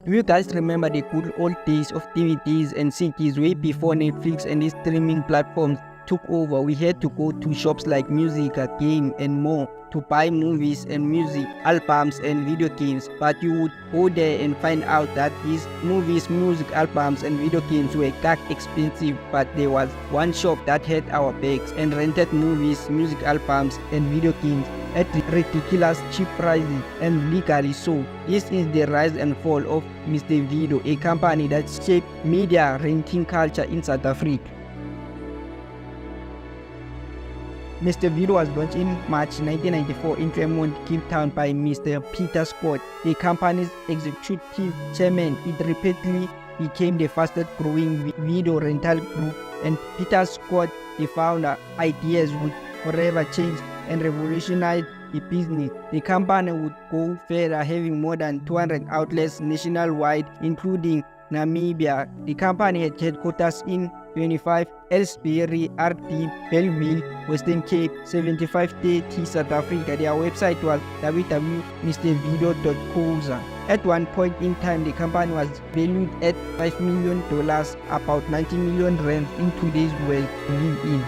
Do you guys remember the good old days of DVDs and CDs way before Netflix and these streaming platforms took over? We had to go to shops like Music, Game and more to buy movies and music albums and video games, but you would go there and find out that these movies, music albums and video games were that expensive, but there was one shop that had our bags and rented movies, music albums and video games at ridiculous cheap prices and legally so. This is the rise and fall of Mr. Video, a company that shaped media renting culture in South Africa. Mr. Video was launched in March 1994 in Claremont, Cape Town by Mr. Peter Scott, the company's executive chairman. It rapidly became the fastest growing video rental group, and Peter Scott, the founder, ideas would forever change and revolutionize the business. The company would go further, having more than 200 outlets nationwide, including Namibia. The company had headquarters in 25 Elsbury, RD, Belleville, Western Cape, 7530 South Africa. Their website was www.mrvideo.co.za. At one point in time, the company was valued at $5 million, about 90 million rand in today's world to live in.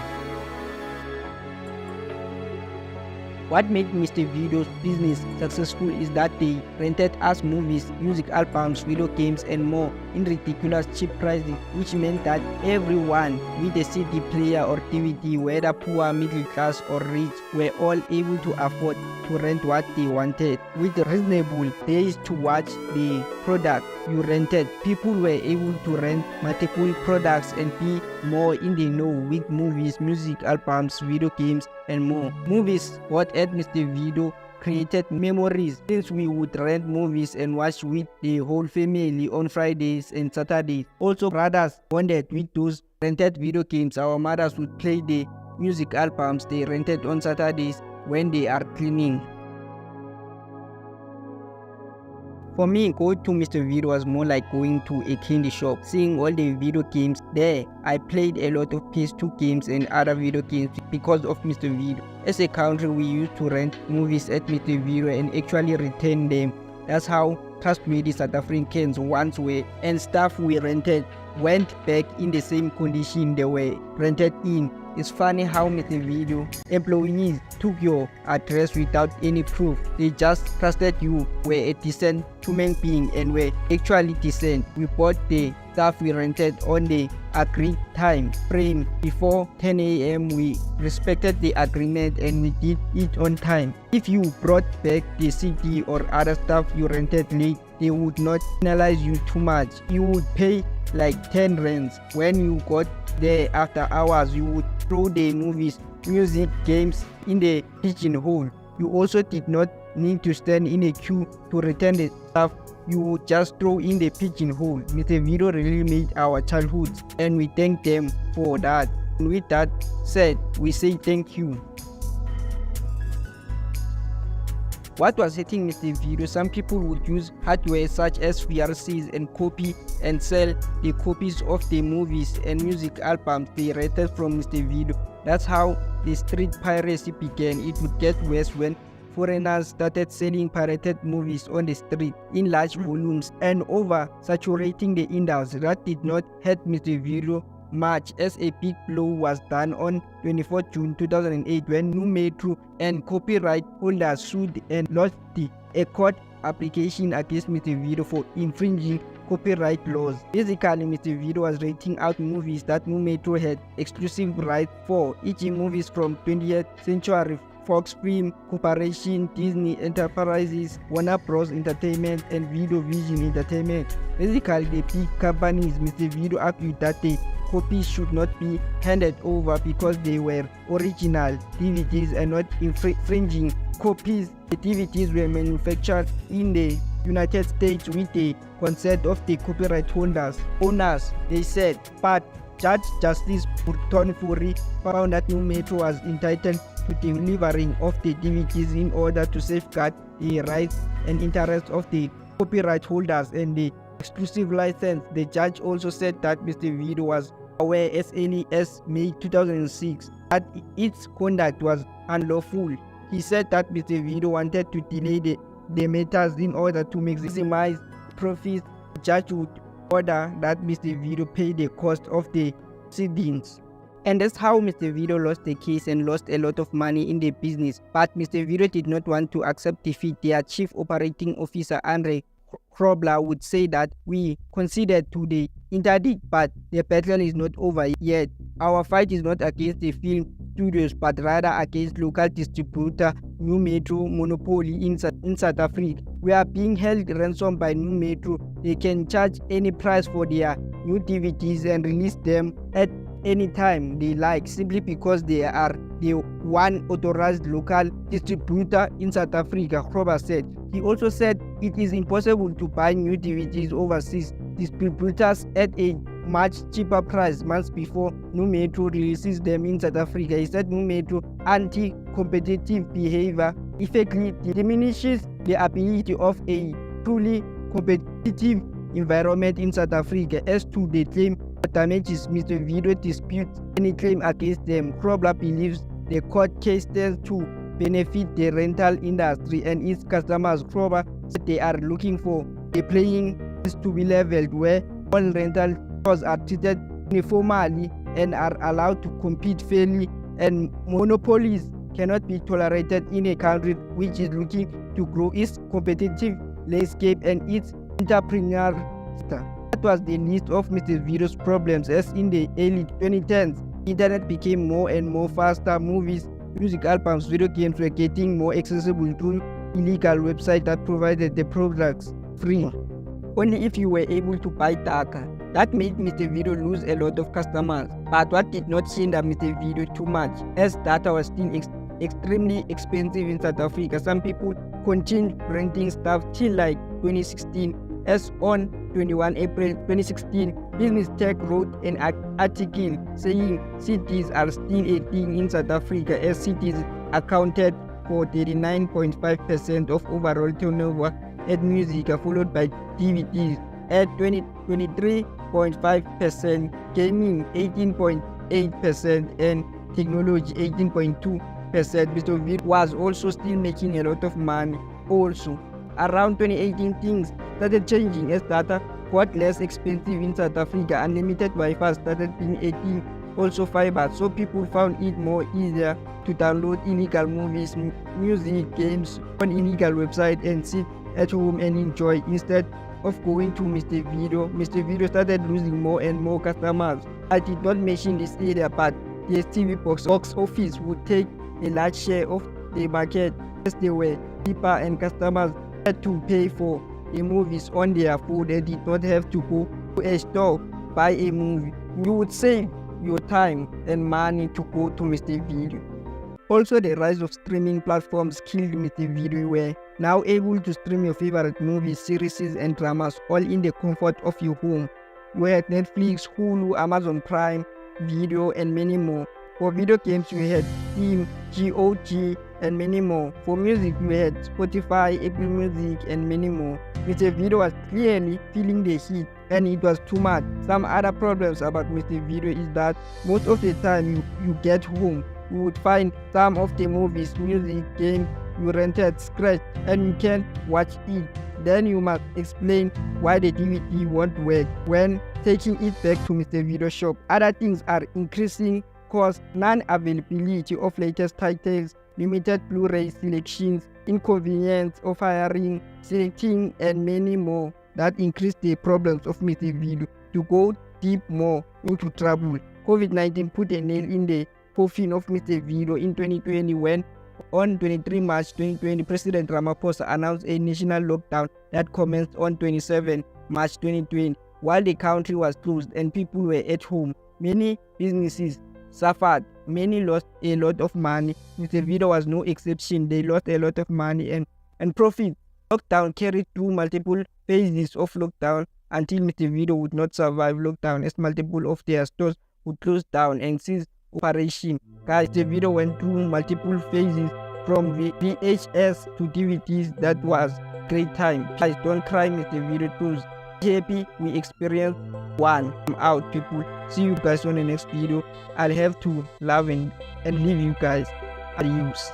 What made Mr. Video's business successful is that they rented us movies, music albums, video games and more in ridiculous cheap prices, which meant that everyone with a CD player or DVD, whether poor, middle class or rich, were all able to afford to rent what they wanted. With reasonable days to watch the product you rented, people were able to rent multiple products and be more in the know with movies, music albums, video games and more. Movies, what at Mr. Video created memories, since we would rent movies and watch with the whole family on Fridays and Saturdays. Also, brothers bonded with those rented video games. Our mothers would play the music albums they rented on Saturdays when they are cleaning. For me, going to Mr. Video was more like going to a candy shop, seeing all the video games there. I played a lot of PS2 games and other video games because of Mr. Video. As a country, we used to rent movies at Mr. Video and actually return them. That's how trustworthy South Africans once were, and stuff we rented went back in the same condition they were rented in. It's funny how Mr. Video employees took your address without any proof. They just trusted you were a decent human being and were actually decent. We bought the stuff we rented on the agreed time frame before 10 a.m. We respected the agreement and we did it on time. If you brought back the CD or other stuff you rented late, they would not penalize you too much. You would pay like 10 rands. When you got there after hours, you would throw the movies, music, games in the pigeonhole. You also did not need to stand in a queue to return the stuff. You would just throw in the pigeonhole. Mr. Video really made our childhoods and we thank them for that. And with that said, we say thank you. What was hitting Mr. Video? Some people would use hardware such as VRCs and copy and sell the copies of the movies and music albums they rented from Mr. Video. That's how the street piracy began. It would get worse when foreigners started selling pirated movies on the street in large volumes and over-saturating the industry. That did not hurt Mr. Video much, as a big blow was done on 24 June 2008 when Nu Metro and copyright holders sued and lost a court application against Mr. Video for infringing copyright laws. Basically, Mr. Video was renting out movies that Nu Metro had exclusive rights for, e.g. movies from 20th Century Fox Film Corporation, Disney Enterprises, Warner Bros. Entertainment and Video Vision Entertainment. Basically, the big companies. Mr. Video argued that the copies should not be handed over because they were original DVDs and not infringing copies. The DVDs were manufactured in the United States with the consent of the copyright owners, they said, but Judge Justice Burton Fourie found that Nu Metro was entitled to delivering of the DVDs in order to safeguard the rights and interests of the copyright holders and the exclusive license. The judge also said that Mr. Video was aware as early as May 2006 that its conduct was unlawful. He said that Mr. Video wanted to delay the matters in order to maximize profits The judge would order that Mr. Video pay the cost of the proceedings. And that's how Mr. Video lost the case and lost a lot of money in the business. But Mr. Video did not want to accept defeat. Their chief operating officer, Andre Krobler, would say that we conceded to the interdict, but the battle is not over yet. Our fight is not against the film studios, but rather against local distributor New Metro monopoly in South Africa. We are being held ransom by New Metro. They can charge any price for their new DVDs and release them at any time they like, simply because they are the one authorized local distributor in South Africa, Krober said. He also said it is impossible to buy new DVDs overseas distributors at a much cheaper price months before New Metro releases them in South Africa. He said New Metro anti-competitive behavior effectively diminishes the ability of a truly competitive environment in South Africa. As to the claim for damages, Mr. Video disputes any claim against them. Krobler believes the court case stands to benefit the rental industry and its customers. Krobler said they are looking for a playing field to be leveled where all rental stores are treated uniformly and are allowed to compete fairly, and monopolies cannot be tolerated in a country which is looking to grow its competitive landscape and its entrepreneurial sector. That was the list of Mr. Video's problems. As in the early 2010s, internet became more and more faster. Movies, music albums, video games were getting more accessible through illegal websites that provided the products free only if you were able to buy data. That made Mr. Video lose a lot of customers. But what did not hinder Mr. Video too much, as data was still extremely expensive in South Africa. Some people continued renting stuff till like 2016. As on 21 April 2016, Business Tech wrote an article saying cities are still a thing in South Africa, as cities accounted for 39.5% of overall turnover at music, followed by DVDs at 23.5%, gaming 18.8%, and technology 18.2%. Mr. Video was also still making a lot of money. Also, around 2018, things started changing as data got less expensive in South Africa. Unlimited Wi-Fi started being a thing, also fiber, so people found it more easier to download illegal movies, music, games on illegal websites and sit at home and enjoy instead of going to Mr. Video. Mr. Video started losing more and more customers. I did not mention this area, but the TV box office would take a large share of the market as they were cheaper and customers had to pay for the movies on their phone and did not have to go to a store buy a movie. You would save your time and money to go to Mr. Video. Also, the rise of streaming platforms killed Mr. Video. You were now able to stream your favorite movies, series, and dramas all in the comfort of your home. You had Netflix, Hulu, Amazon Prime Video, and many more. For video games, you had Steam, GOG, and many more. For music, you had Spotify, Apple Music, and many more. Mr. Video was clearly feeling the heat, and it was too much. Some other problems about Mr. Video is that most of the time you get home, you would find some of the movies, music, games you rented scratched, and you can't watch it. Then you must explain why the DVD won't work when taking it back to Mr. Video shop. Other things are increasing cost, non-availability of latest titles, limited Blu-ray selections, inconvenience of hiring, selecting, and many more that increase the problems of Mr. Video. To go deep more into trouble, COVID-19 put a nail in the coffin of Mr. Video in 2020 when on 23 March 2020, President Ramaphosa announced a national lockdown that commenced on 27 March 2020. While the country was closed and people were at home, many businesses suffered. Many lost a lot of money. Mr. Video was no exception. They lost a lot of money and profit. Lockdown carried through multiple phases of lockdown until Mr. Video would not survive lockdown, as multiple of their stores would close down and cease operation. Guys, the video went through multiple phases from VHS to DVDs. That was great time. Guys, don't cry, Mr. Video closed. Happy we experienced one. I'm out, people. See you guys on the next video. I'll have to love and leave you guys. Adios.